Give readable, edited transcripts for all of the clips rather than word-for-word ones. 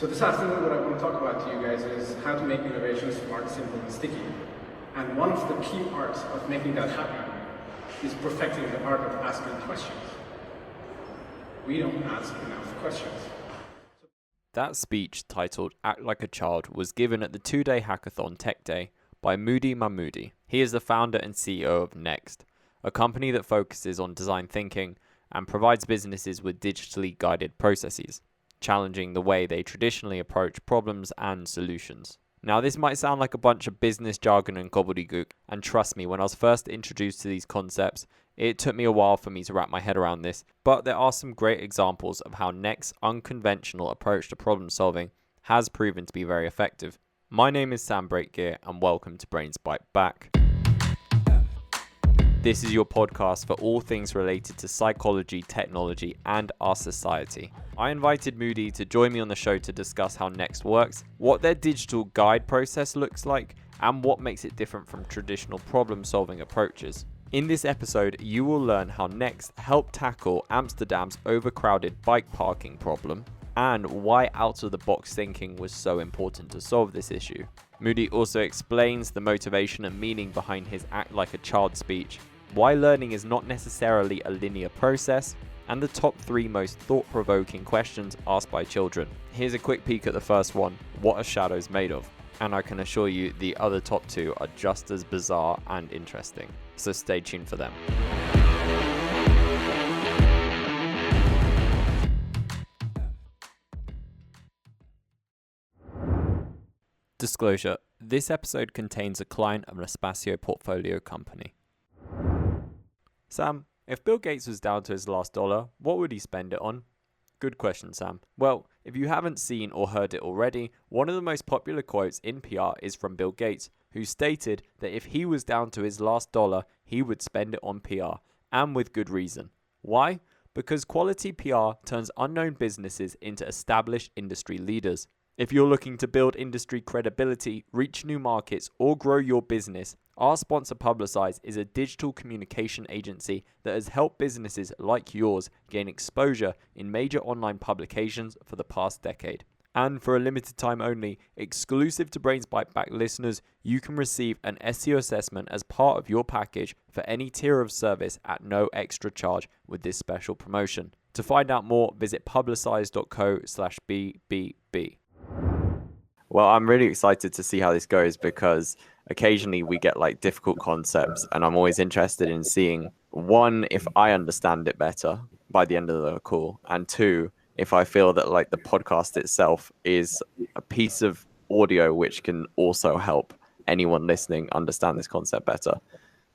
So this afternoon, what I want to talk about to you guys is how to make innovation smart, simple, and sticky. And one of the key arts of making that happen is perfecting the art of asking questions. We don't ask enough questions. That speech, titled Act Like a Child, was given at the 2-day hackathon Tech Day by Moodi Mahmoudi. He is the founder and CEO of Next, a company that focuses on design thinking and provides businesses with digitally guided processes, challenging the way they traditionally approach problems and solutions. Now, this might sound like a bunch of business jargon and gobbledygook, and trust me, when I was first introduced to these concepts, it took me a while for me to wrap my head around this, but there are some great examples of how Next's unconventional approach to problem solving has proven to be very effective. My name is Sam Breakgear, and welcome to Brains Bite Back. This is your podcast for all things related to psychology, technology, and our society. I invited Moodi to join me on the show to discuss how Next works, what their digital guide process looks like, and what makes it different from traditional problem-solving approaches. In this episode, you will learn how Next helped tackle Amsterdam's overcrowded bike parking problem, and why out-of-the-box thinking was so important to solve this issue. Moodi also explains the motivation and meaning behind his Act Like a Child speech, why learning is not necessarily a linear process, and the top 3 most thought-provoking questions asked by children. Here's a quick peek at the first one: what are shadows made of? And I can assure you the other top 2 are just as bizarre and interesting, so stay tuned for them. Disclosure: this episode contains a client of an Espacio portfolio company. Sam, if Bill Gates was down to his last dollar, what would he spend it on? Good question, Sam. Well, if you haven't seen or heard it already, one of the most popular quotes in PR is from Bill Gates, who stated that if he was down to his last dollar, he would spend it on PR, and with good reason. Why? Because quality PR turns unknown businesses into established industry leaders. If you're looking to build industry credibility, reach new markets, or grow your business, our sponsor Publicize is a digital communication agency that has helped businesses like yours gain exposure in major online publications for the past decade. And for a limited time only, exclusive to Brains Bite Back listeners, you can receive an SEO assessment as part of your package for any tier of service at no extra charge with this special promotion. To find out more, visit publicize.co/BBB. Well, I'm really excited to see how this goes because occasionally we get like difficult concepts, and I'm always interested in seeing, one, if I understand it better by the end of the call, and two, if I feel that like the podcast itself is a piece of audio which can also help anyone listening understand this concept better.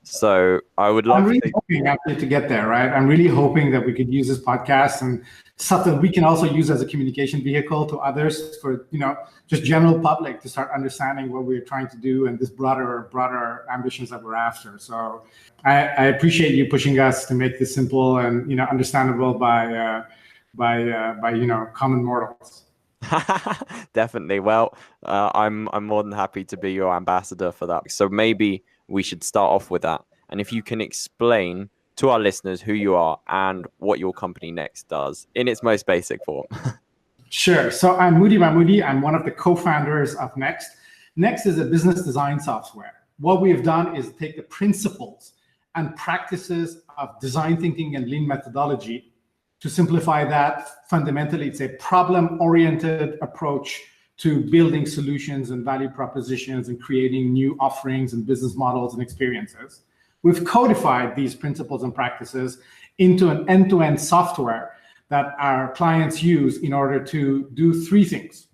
So I would love I'm really hoping actually to get there, right? I'm really hoping that we could use this podcast and something we can also use as a communication vehicle to others for, just general public to start understanding what we're trying to do and this broader ambitions that we're after. So I appreciate you pushing us to make this simple and, understandable by common mortals. Definitely. Well, I'm more than happy to be your ambassador for that. So maybe we should start off with that. And if you can explain to our listeners who you are and what your company Next does in its most basic form. Sure. So I'm Moodi Mahmoudi. I'm one of the co-founders of Next. Next is a business design software. What we have done is take the principles and practices of design thinking and lean methodology. To simplify that, fundamentally, it's a problem-oriented approach to building solutions and value propositions and creating new offerings and business models and experiences. We've codified these principles and practices into an end-to-end software that our clients use in order to do 3 things.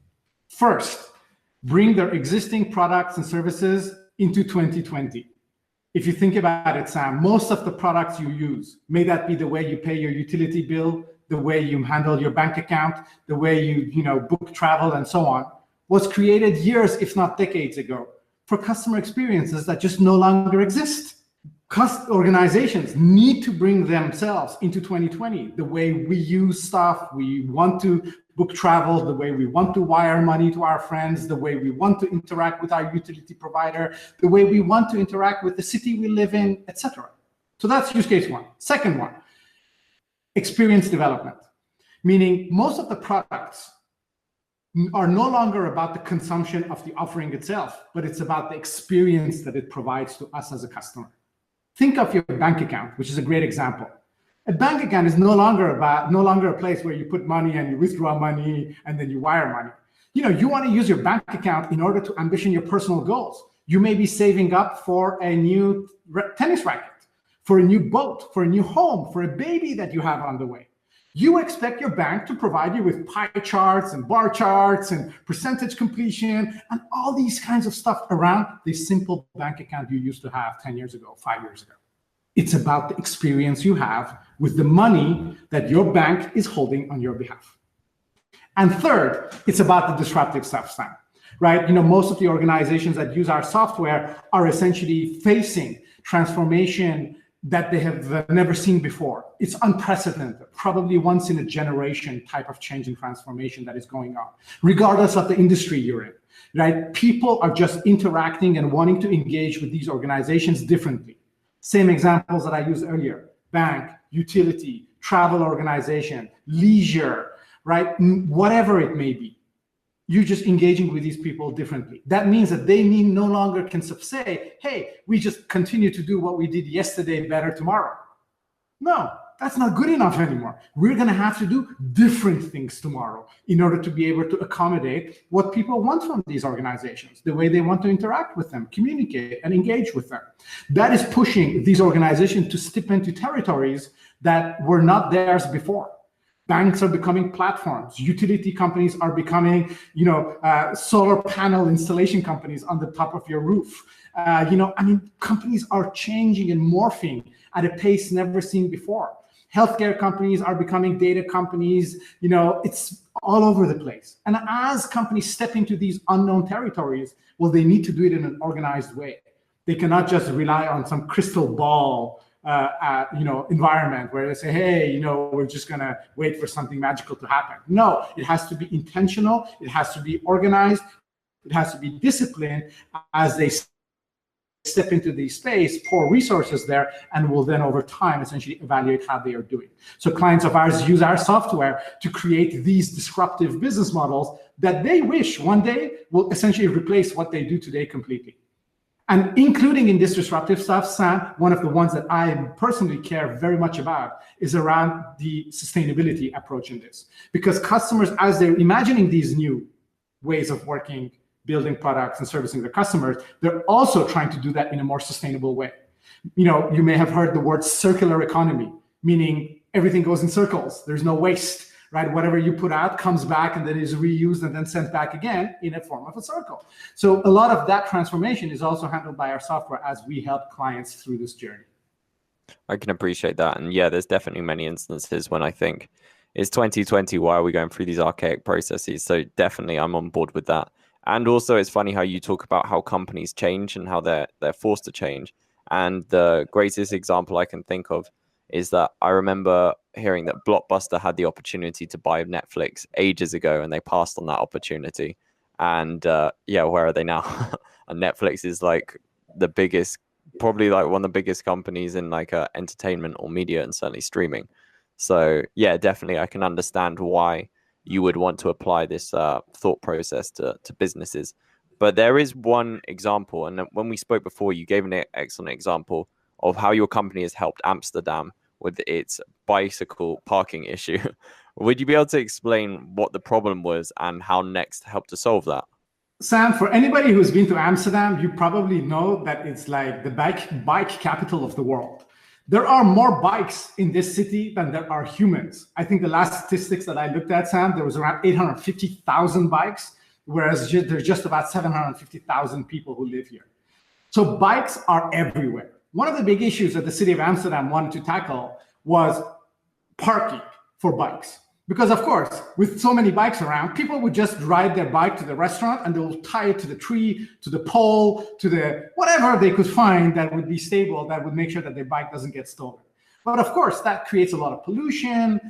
First, bring their existing products and services into 2020. If you think about it, Sam, most of the products you use, may that be the way you pay your utility bill, the way you handle your bank account, the way you book travel and so on, was created years, if not decades ago, for customer experiences that just no longer exist. Organizations need to bring themselves into 2020. The way we use stuff, we want to book travel, the way we want to wire money to our friends, the way we want to interact with our utility provider, the way we want to interact with the city we live in, etc. So that's use case 1. Second one, experience development, meaning most of the products are no longer about the consumption of the offering itself, but it's about the experience that it provides to us as a customer. Think of your bank account, which is a great example. A bank account is no longer a place where you put money and you withdraw money and then you wire money. You want to use your bank account in order to ambition your personal goals. You may be saving up for a new tennis racket, for a new boat, for a new home, for a baby that you have on the way. You expect your bank to provide you with pie charts and bar charts and percentage completion and all these kinds of stuff around the simple bank account you used to have 10 years ago, 5 years ago. It's about the experience you have with the money that your bank is holding on your behalf. And third, it's about the disruptive stuff, Sam, right? Most of the organizations that use our software are essentially facing transformation that they have never seen before. It's unprecedented, probably once in a generation type of change and transformation that is going on, regardless of the industry you're in, right? People are just interacting and wanting to engage with these organizations differently. Same examples that I used earlier: bank, utility, travel organization, leisure, right? Whatever it may be. You're just engaging with these people differently. That means that they no longer can say, hey, we just continue to do what we did yesterday better tomorrow. No, that's not good enough anymore. We're going to have to do different things tomorrow in order to be able to accommodate what people want from these organizations, the way they want to interact with them, communicate, and engage with them. That is pushing these organizations to step into territories that were not theirs before. Banks are becoming platforms. Utility companies are becoming, solar panel installation companies on the top of your roof. Companies are changing and morphing at a pace never seen before. Healthcare companies are becoming data companies. It's all over the place. And as companies step into these unknown territories, well, they need to do it in an organized way. They cannot just rely on some crystal ball environment where they say, hey, we're just going to wait for something magical to happen. No, it has to be intentional. It has to be organized. It has to be disciplined as they step into the space, pour resources there, and will then over time essentially evaluate how they are doing. So clients of ours use our software to create these disruptive business models that they wish one day will essentially replace what they do today completely. And including in this disruptive stuff, Sam, one of the ones that I personally care very much about is around the sustainability approach in this. Because customers, as they're imagining these new ways of working, building products and servicing their customers, they're also trying to do that in a more sustainable way. You may have heard the word circular economy, meaning everything goes in circles. There's no waste. Right? Whatever you put out comes back and then is reused and then sent back again in a form of a circle. So a lot of that transformation is also handled by our software as we help clients through this journey. I can appreciate that. And yeah, there's definitely many instances when I think it's 2020, why are we going through these archaic processes? So definitely I'm on board with that. And also it's funny how you talk about how companies change and how they're forced to change. And the greatest example I can think of is that I remember hearing that Blockbuster had the opportunity to buy Netflix ages ago and they passed on that opportunity. And where are they now? And Netflix is like the biggest, probably like one of the biggest companies in like entertainment or media and certainly streaming. So yeah, definitely I can understand why you would want to apply this thought process to businesses. But there is one example, and when we spoke before, you gave an excellent example of how your company has helped Amsterdam with its bicycle parking issue. Would you be able to explain what the problem was and how Next helped to solve that? Sam, for anybody who's been to Amsterdam, you probably know that it's like the bike capital of the world. There are more bikes in this city than there are humans. I think the last statistics that I looked at, Sam, there was around 850,000 bikes, whereas there's just about 750,000 people who live here. So bikes are everywhere. One of the big issues that the city of Amsterdam wanted to tackle was parking for bikes. Because of course, with so many bikes around, people would just ride their bike to the restaurant and they'll tie it to the tree, to the pole, to the whatever they could find that would be stable, that would make sure that their bike doesn't get stolen. But of course, that creates a lot of pollution,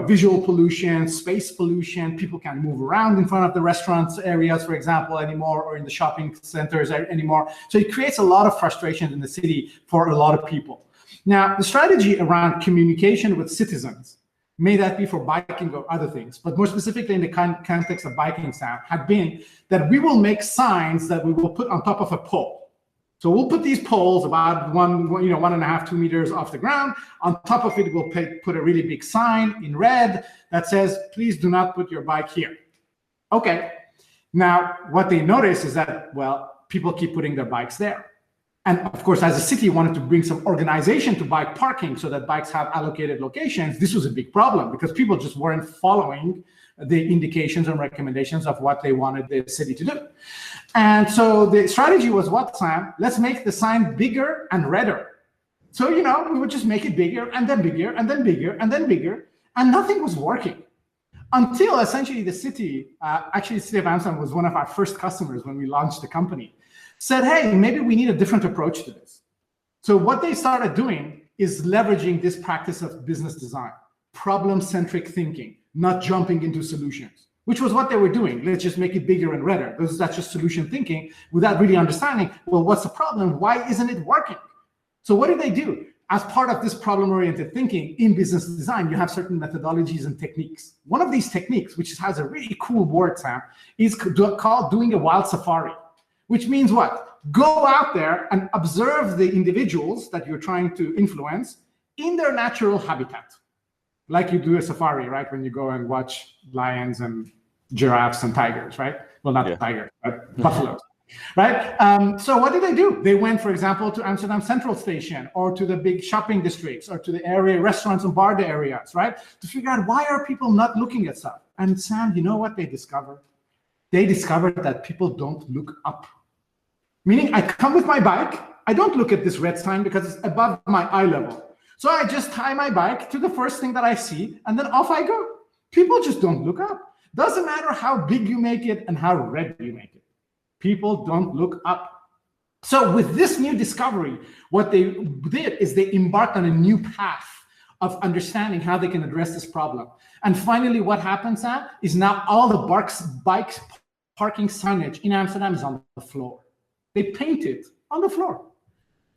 visual pollution, space pollution. People can't move around in front of the restaurants areas, for example, anymore, or in the shopping centers anymore. So it creates a lot of frustration in the city for a lot of people. Now, the strategy around communication with citizens may that be for biking or other things, but more specifically in the context of biking, Sam, had been that we will make signs that we will put on top of a pole. So we'll put these poles about 1.5, 2 meters off the ground. On top of it, we'll put a really big sign in red that says, please do not put your bike here. Okay. Now, what they notice is that, well, people keep putting their bikes there. And of course, as a city wanted to bring some organization to bike parking so that bikes have allocated locations, this was a big problem because people just weren't following the indications and recommendations of what they wanted the city to do. And so the strategy was what, Sam? Let's make the sign bigger and redder. So, we would just make it bigger and then bigger and then bigger and then bigger, and nothing was working. Until essentially the city, actually the city of Amsterdam was one of our first customers when we launched the company, said, hey, maybe we need a different approach to this. So what they started doing is leveraging this practice of business design, problem-centric thinking, not jumping into solutions, which was what they were doing. Let's just make it bigger and redder. That's just solution thinking without really understanding, well, what's the problem? Why isn't it working? So what did they do? As part of this problem-oriented thinking in business design, you have certain methodologies and techniques. One of these techniques, which has a really cool word, Sam, is called doing a wild safari. Which means what? Go out there and observe the individuals that you're trying to influence in their natural habitat. Like you do a safari, right? When you go and watch lions and giraffes and tigers, right? Well, not tigers, but buffaloes, right? So what did they do? They went, for example, to Amsterdam Central Station or to the big shopping districts or to the area restaurants and bar areas, right? To figure out why are people not looking at stuff. And Sam, you know what they discovered? They discovered that people don't look up. Meaning I come with my bike, I don't look at this red sign because it's above my eye level. So I just tie my bike to the first thing that I see and then off I go. People just don't look up. Doesn't matter how big you make it and how red you make it. People don't look up. So with this new discovery, what they did is they embarked on a new path of understanding how they can address this problem. And finally, what happens now is now all the bike parking signage in Amsterdam is on the floor. They paint it on the floor,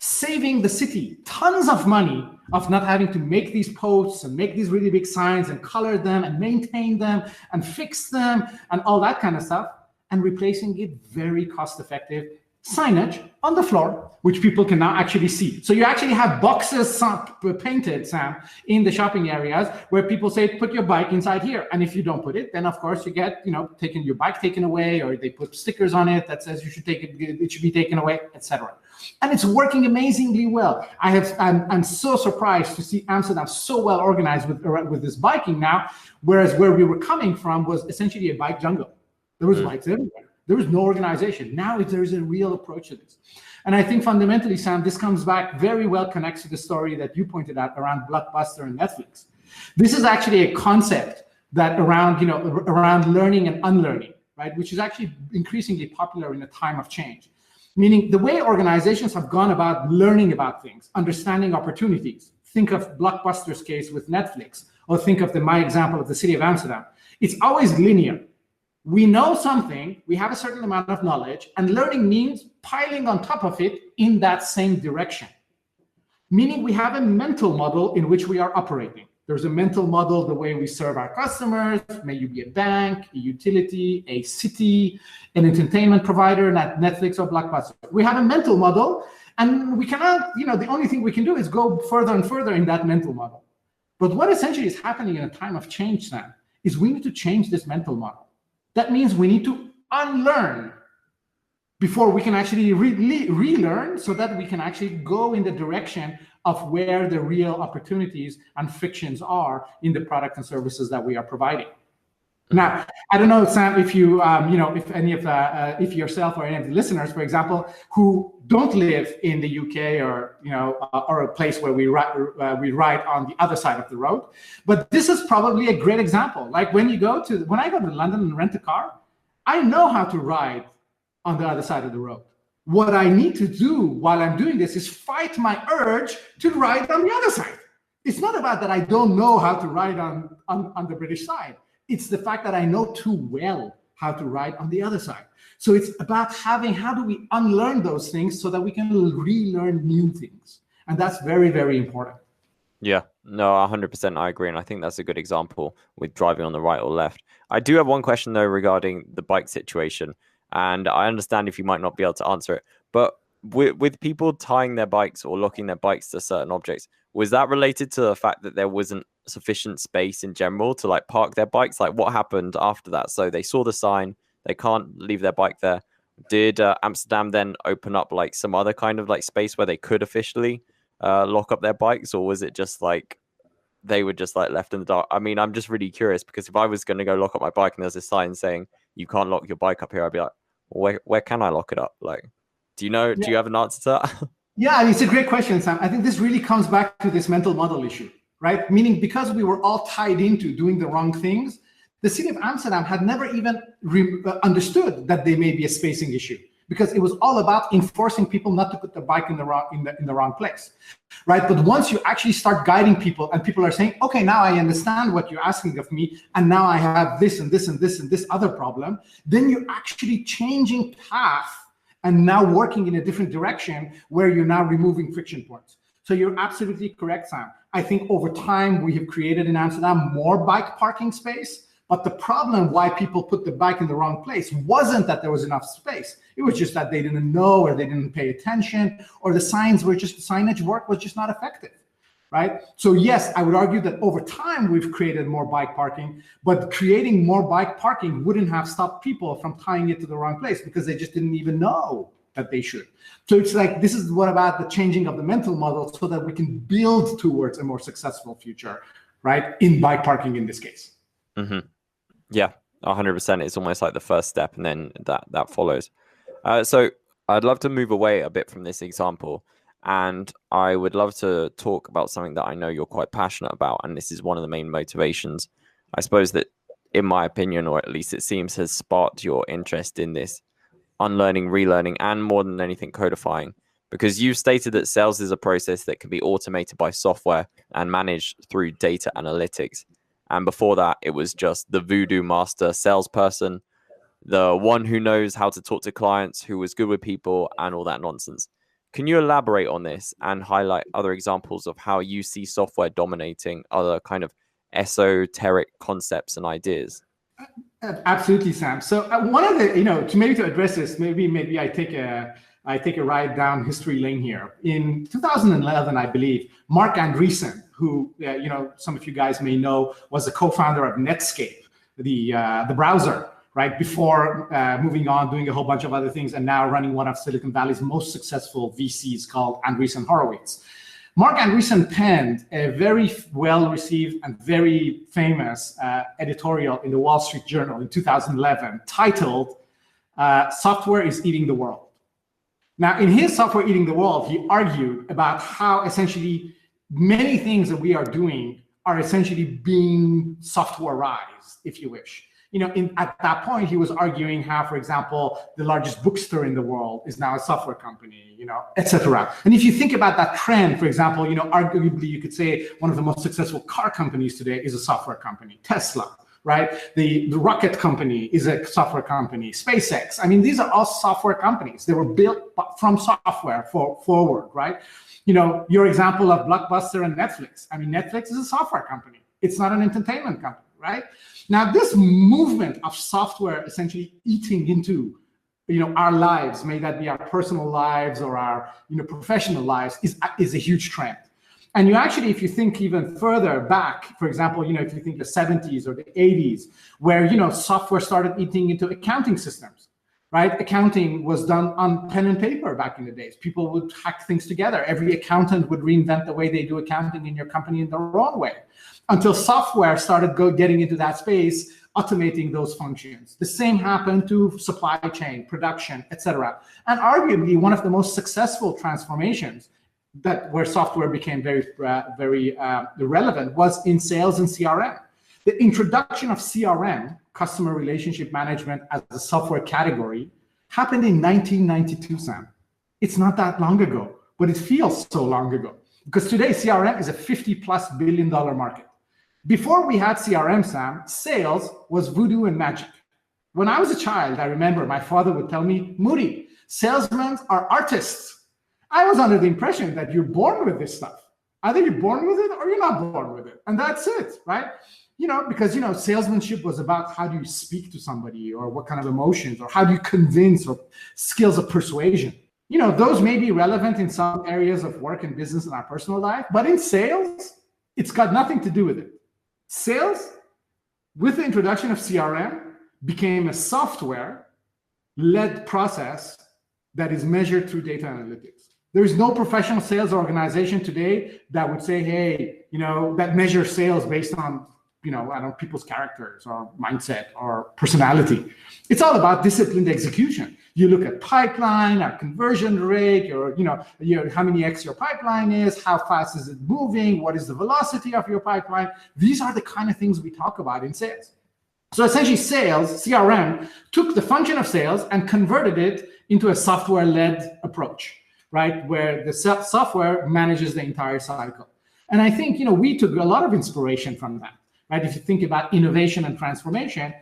saving the city tons of money of not having to make these posts and make these really big signs and color them and maintain them and fix them and all that kind of stuff, and replacing it very cost-effective signage on the floor, which people can now actually see. So you actually have boxes painted, Sam, in the shopping areas where people say, put your bike inside here. And if you don't put it, then of course you get, your bike taken away, or they put stickers on it that says you should take it should be taken away, etc. And it's working amazingly well. I'm so surprised to see Amsterdam so well organized with this biking now, whereas where we were coming from was essentially a bike jungle. There was bikes everywhere. There was no organization. Now there's a real approach to this. And I think fundamentally, Sam, this comes back very well connects to the story that you pointed out around Blockbuster and Netflix. This is actually a concept that around learning and unlearning, right? Which is actually increasingly popular in a time of change. Meaning the way organizations have gone about learning about things, understanding opportunities. Think of Blockbuster's case with Netflix, or think of my example of the city of Amsterdam. It's always linear. We know something, we have a certain amount of knowledge, and learning means piling on top of it in that same direction. Meaning we have a mental model in which we are operating. There's a mental model, the way we serve our customers, may you be a bank, a utility, a city, an entertainment provider, not Netflix or Blockbuster. We have a mental model, and we cannot, the only thing we can do is go further and further in that mental model. But what essentially is happening in a time of change now is we need to change this mental model. That means we need to unlearn before we can actually relearn so that we can actually go in the direction of where the real opportunities and frictions are in the product and services that we are providing. Now, I don't know, Sam, if you, if yourself or any of the listeners, for example, who don't live in the UK or a place where we ride on the other side of the road, but this is probably a great example. Like when I go to London and rent a car, I know how to ride on the other side of the road. What I need to do while I'm doing this is fight my urge to ride on the other side. It's not about that I don't know how to ride on the British side. It's the fact that I know too well how to ride on the other side. So it's about how do we unlearn those things so that we can relearn new things. And that's very, very important. Yeah, no, 100% I agree. And I think that's a good example with driving on the right or left. I do have one question, though, regarding the bike situation. And I understand if you might not be able to answer it, but with people tying their bikes or locking their bikes to certain objects, was that related to the fact that there wasn't sufficient space in general to like park their bikes? Like what happened after that? So they saw the sign, they can't leave their bike there. Did Amsterdam then open up like some other kind of like space where they could officially lock up their bikes, or was it just like they were just like left in the dark? I mean, I'm just really curious because if I was going to go lock up my bike and there's a sign saying you can't lock your bike up here, I'd be like, where can I lock it up? Like, do you know? Do you have an answer to that? Yeah, I mean, it's a great question, Sam. I think this really comes back to this mental model issue, right? Meaning because we were all tied into doing the wrong things, the city of Amsterdam had never even understood that there may be a spacing issue, because it was all about enforcing people not to put their bike in the wrong place, right? But once you actually start guiding people and people are saying, okay, now I understand what you're asking of me, and now I have this and this and this and this other problem, then you're actually changing path and now working in a different direction where you're now removing friction points. So you're absolutely correct, Sam. I think over time we have created in Amsterdam more bike parking space, but the problem why people put the bike in the wrong place wasn't that there was enough space. It was just that they didn't know, or they didn't pay attention, or the signage work was just not effective, right? So yes, I would argue that over time we've created more bike parking, but creating more bike parking wouldn't have stopped people from tying it to the wrong place because they just didn't even know that they should. So it's like, this is what about the changing of the mental model so that we can build towards a more successful future, right? In bike parking in this case. Mm-hmm. Yeah, 100%. It's almost like the first step, and then that follows. So I'd love to move away a bit from this example, and I would love to talk about something that I know you're quite passionate about, and this is one of the main motivations, I suppose, that, in my opinion, or at least it seems, has sparked your interest in this unlearning, relearning, and more than anything, codifying. Because you've stated that sales is a process that can be automated by software and managed through data analytics. And before that, it was just the voodoo master salesperson, the one who knows how to talk to clients, who was good with people, and all that nonsense. Can you elaborate on this and highlight other examples of how you see software dominating other kind of esoteric concepts and ideas? Absolutely, Sam. So one of the, to address this, maybe I take a ride down history lane here. In 2011, I believe, Mark Andreessen, who some of you guys may know, was the co-founder of Netscape, the browser, right? Before moving on, doing a whole bunch of other things, and now running one of Silicon Valley's most successful VCs called Andreessen Horowitz. Mark Andreessen penned a very well-received and very famous editorial in the Wall Street Journal in 2011 titled "Software is Eating the World." Now, in his Software Eating the World, he argued about how essentially many things that we are doing are essentially being softwareized, if you wish. At that point, he was arguing how, for example, the largest bookstore in the world is now a software company, etc. And if you think about that trend, for example, arguably you could say one of the most successful car companies today is a software company, Tesla, right? The rocket company is a software company, SpaceX. I mean, these are all software companies. They were built from software forward, right? Your example of Blockbuster and Netflix. I mean, Netflix is a software company. It's not an entertainment company, right? Now, this movement of software essentially eating into, our lives, may that be our personal lives or our, professional lives, is a huge trend. And you actually, if you think even further back, for example, if you think the 70s or the 80s, where, software started eating into accounting systems, right? Accounting was done on pen and paper back in the days. People would hack things together. Every accountant would reinvent the way they do accounting in your company in their own way, until software started getting into that space, automating those functions. The same happened to supply chain, production, etc. And arguably one of the most successful transformations where software became very relevant was in sales and CRM. The introduction of CRM, customer relationship management, as a software category happened in 1992, Sam. It's not that long ago, but it feels so long ago. Because today CRM is a $50+ billion market. Before we had CRM, Sam, sales was voodoo and magic. When I was a child, I remember my father would tell me, "Moodi, salesmen are artists." I was under the impression that you're born with this stuff. Either you're born with it or you're not born with it. And that's it, right? Because, salesmanship was about how do you speak to somebody, or what kind of emotions, or how do you convince, or skills of persuasion. Those may be relevant in some areas of work and business in our personal life, but in sales, it's got nothing to do with it. Sales, with the introduction of CRM, became a software-led process that is measured through data analytics. There is no professional sales organization today that would say, hey, that measures sales based on, people's characters or mindset or personality. It's all about disciplined execution. You look at pipeline, or conversion rate, or how many X your pipeline is, how fast is it moving, what is the velocity of your pipeline. These are the kind of things we talk about in sales. So essentially, sales, CRM, took the function of sales and converted it into a software-led approach, right? Where the software manages the entire cycle. And I think, we took a lot of inspiration from that, right? If you think about innovation and transformation,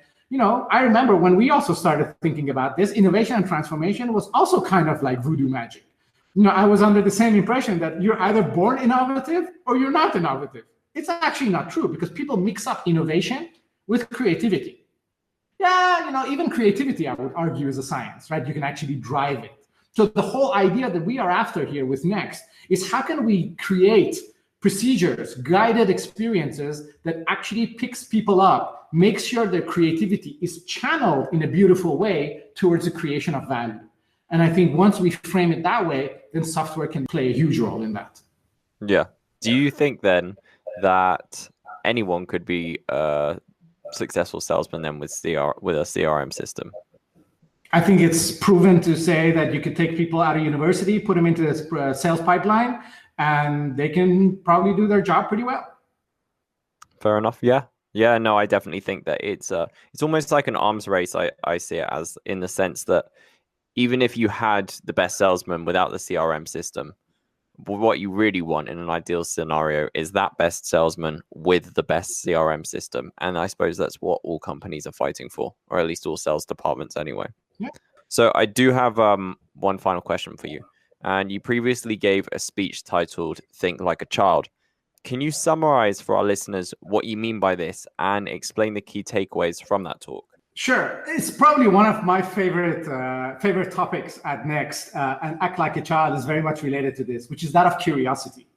I remember when we also started thinking about this, innovation and transformation was also kind of like voodoo magic. I was under the same impression that you're either born innovative or you're not innovative. It's actually not true, because people mix up innovation with creativity. Yeah, even creativity, I would argue, is a science, right? You can actually drive it. So the whole idea that we are after here with Next is, how can we create procedures, guided experiences that actually picks people up, makes sure their creativity is channeled in a beautiful way towards the creation of value. And I think once we frame it that way, then software can play a huge role in that. Yeah. Do you think then that anyone could be a successful salesman then with a CRM system? I think it's proven to say that you could take people out of university, put them into a sales pipeline, and they can probably do their job pretty well. Fair enough. Yeah, no, I definitely think that it's almost like an arms race. I see it as, in the sense that even if you had the best salesman without the CRM system, what you really want in an ideal scenario is that best salesman with the best CRM system. And I suppose that's what all companies are fighting for, or at least all sales departments anyway. Yeah. So I do have one final question for you. And you previously gave a speech titled Think Like a Child. Can you summarize for our listeners what you mean by this and explain the key takeaways from that talk? Sure. It's probably one of my favorite topics at Next, and Act Like a Child is very much related to this, which is that of curiosity,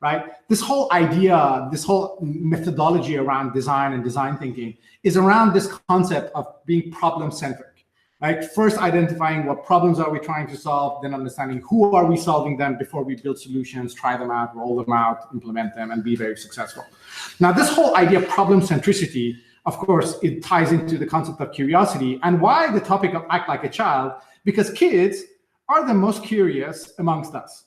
right? This whole idea, this whole methodology around design and design thinking is around this concept of being problem-centric. Right? First, identifying what problems are we trying to solve, then understanding who are we solving them before we build solutions, try them out, roll them out, implement them, and be very successful. Now, this whole idea of problem centricity, of course, it ties into the concept of curiosity. And why the topic of Act Like a Child? Because kids are the most curious amongst us,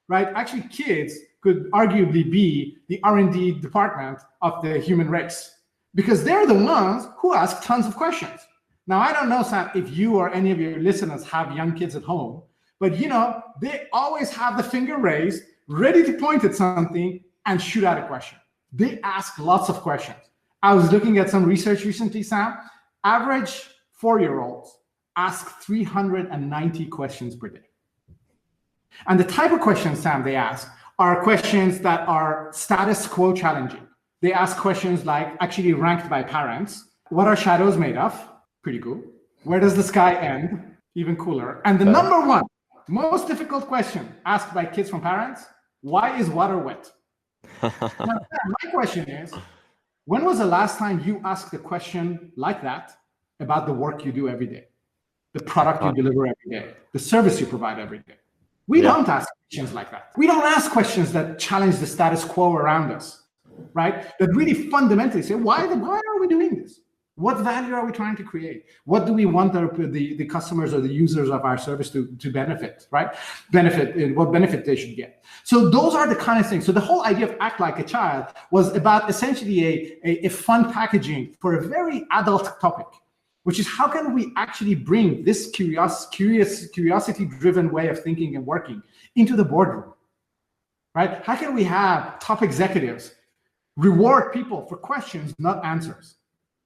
right? Actually, kids could arguably be the R&D department of the human race, because they're the ones who ask tons of questions. Now, I don't know, Sam, if you or any of your listeners have young kids at home, but they always have the finger raised, ready to point at something and shoot out a question. They ask lots of questions. I was looking at some research recently, Sam. Average 4-year-olds ask 390 questions per day. And the type of questions, Sam, they ask are questions that are status quo challenging. They ask questions like, actually ranked by parents, what are shadows made of? Pretty cool. Where does the sky end? Even cooler. And the number one most difficult question asked by kids from parents, why is water wet? Now, my question is, when was the last time you asked a question like that about the work you do every day, the product you deliver every day, the service you provide every day? We don't ask questions like that. We don't ask questions that challenge the status quo around us, right? That really fundamentally say, why are we doing this? What value are we trying to create? What do we want the customers or the users of our service to benefit, right? What benefit they should get. So those are the kind of things. So the whole idea of Act Like a Child was about essentially a fun packaging for a very adult topic, which is how can we actually bring this curiosity-driven way of thinking and working into the boardroom, right? How can we have top executives reward people for questions, not answers?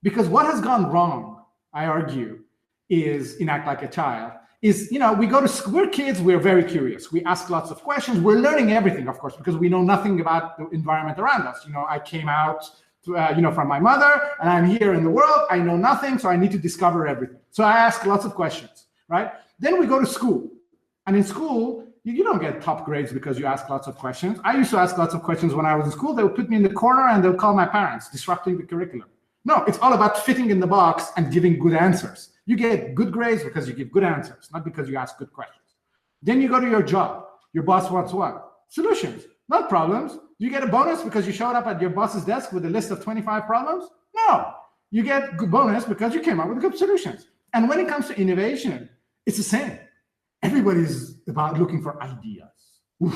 Because what has gone wrong, I argue, is in Act Like a Child, is, we go to school, we're kids, we're very curious. We ask lots of questions. We're learning everything, of course, because we know nothing about the environment around us. I came out, from my mother, and I'm here in the world. I know nothing, so I need to discover everything. So I ask lots of questions, right? Then we go to school. And in school, you don't get top grades because you ask lots of questions. I used to ask lots of questions when I was in school. They would put me in the corner and they would call my parents, disrupting the curriculum. No, it's all about fitting in the box and giving good answers. You get good grades because you give good answers, not because you ask good questions. Then you go to your job. Your boss wants what? Solutions, not problems. You get a bonus because you showed up at your boss's desk with a list of 25 problems? No, you get good bonus because you came up with good solutions. And when it comes to innovation, it's the same. Everybody's about looking for ideas. Oof.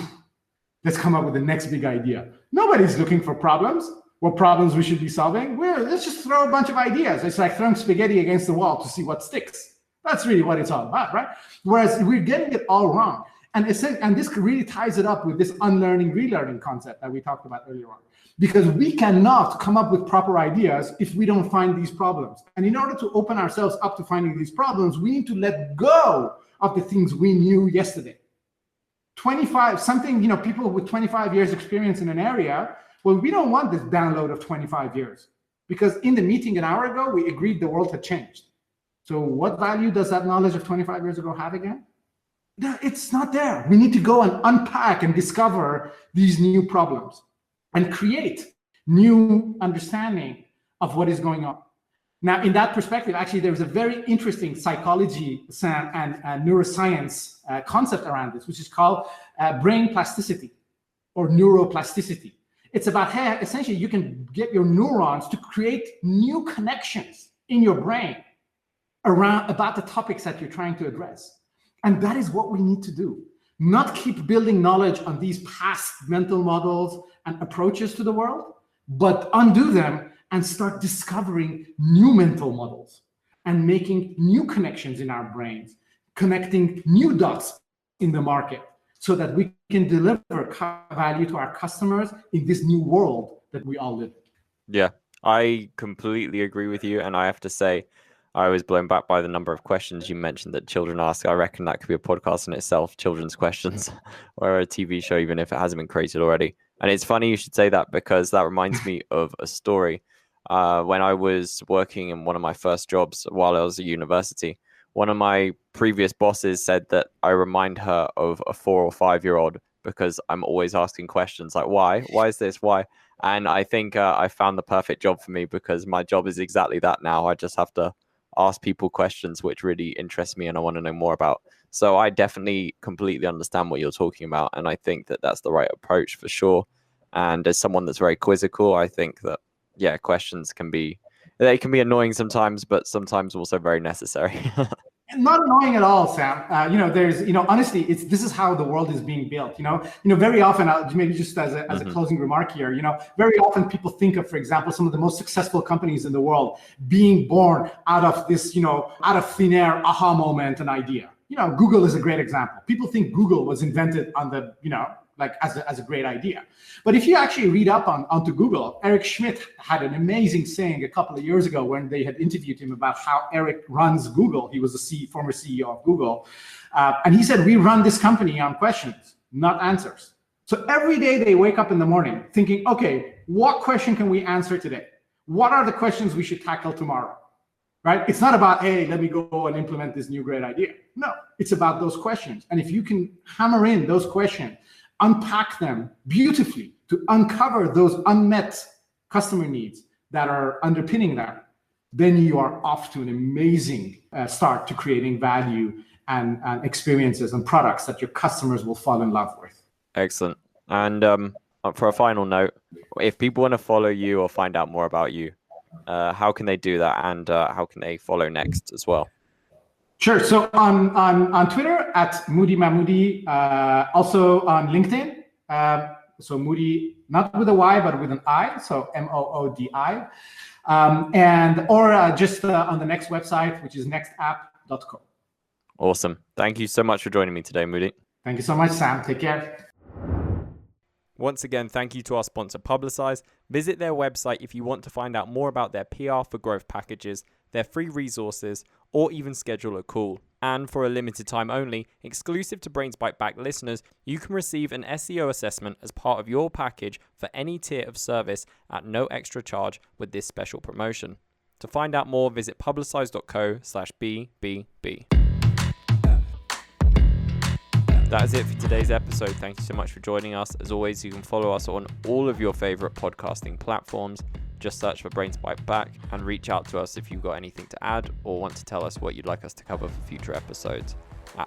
Let's come up with the next big idea. Nobody's looking for problems. What problems we should be solving? Let's just throw a bunch of ideas. It's like throwing spaghetti against the wall to see what sticks. That's really what it's all about, right? Whereas we're getting it all wrong. And this really ties it up with this unlearning, relearning concept that we talked about earlier on. Because we cannot come up with proper ideas if we don't find these problems. And in order to open ourselves up to finding these problems, we need to let go of the things we knew yesterday. 25, people with 25 years experience in an area, well, we don't want this download of 25 years. Because in the meeting an hour ago, we agreed the world had changed. So what value does that knowledge of 25 years ago have again? It's not there. We need to go and unpack and discover these new problems and create new understanding of what is going on. Now, in that perspective, actually, there's a very interesting psychology and neuroscience concept around this, which is called brain plasticity or neuroplasticity. It's about how essentially you can get your neurons to create new connections in your brain about the topics that you're trying to address. And that is what we need to do. Not keep building knowledge on these past mental models and approaches to the world, but undo them and start discovering new mental models and making new connections in our brains, connecting new dots in the market so that we can deliver value to our customers in this new world that we all live in. Yeah, I completely agree with you. And I have to say, I was blown back by the number of questions you mentioned that children ask. I reckon that could be a podcast in itself, children's questions, or a TV show, even if it hasn't been created already. And it's funny you should say that because that reminds me of a story. When I was working in one of my first jobs while I was at university, one of my previous bosses said that I remind her of a 4 or 5-year-old because I'm always asking questions like, why? Why is this? Why? And I think I found the perfect job for me because my job is exactly that now. I just have to ask people questions which really interest me and I want to know more about. So I definitely completely understand what you're talking about. And I think that that's the right approach for sure. And as someone that's very quizzical, I think that, yeah, questions can be annoying sometimes, but sometimes also very necessary. Not annoying at all, Sam. Honestly, this is how the world is being built. Very often, maybe just as a closing remark here, very often people think of, for example, some of the most successful companies in the world being born out of this, out of thin air aha moment and idea. Google is a great example. People think Google was invented on the, as a great idea. But if you actually read up onto Google, Eric Schmidt had an amazing saying a couple of years ago when they had interviewed him about how Eric runs Google. He was the former CEO of Google. And he said, we run this company on questions, not answers. So every day they wake up in the morning thinking, okay, what question can we answer today? What are the questions we should tackle tomorrow? Right? It's not about, hey, let me go and implement this new great idea. No, it's about those questions. And if you can hammer in those questions, unpack them beautifully to uncover those unmet customer needs that are underpinning that, then you are off to an amazing start to creating value and experiences and products that your customers will fall in love with. Excellent. And for a final note, if people want to follow you or find out more about you, how can they do that? And how can they follow Next as well? Sure. So on Twitter at Moodi Mahmoudi, also on LinkedIn. So Moodi, not with a Y, but with an I. So Moodi. Or just on the Next website, which is nextapp.co. Awesome. Thank you so much for joining me today, Moodi. Thank you so much, Sam. Take care. Once again, thank you to our sponsor, Publicize. Visit their website if you want to find out more about their PR for growth packages, their free resources, or even schedule a call. And for a limited time only, exclusive to Brains Bite Back listeners, you can receive an SEO assessment as part of your package for any tier of service at no extra charge with this special promotion. To find out more, visit publicize.co/BBB. That is it for today's episode. Thank you so much for joining us. As always, you can follow us on all of your favorite podcasting platforms. Just search for Brains Bite Back and reach out to us if you've got anything to add or want to tell us what you'd like us to cover for future episodes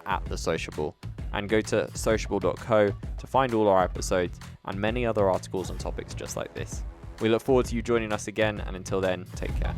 at The Sociable. And go to sociable.co to find all our episodes and many other articles on topics just like this. We look forward to you joining us again, and until then, take care.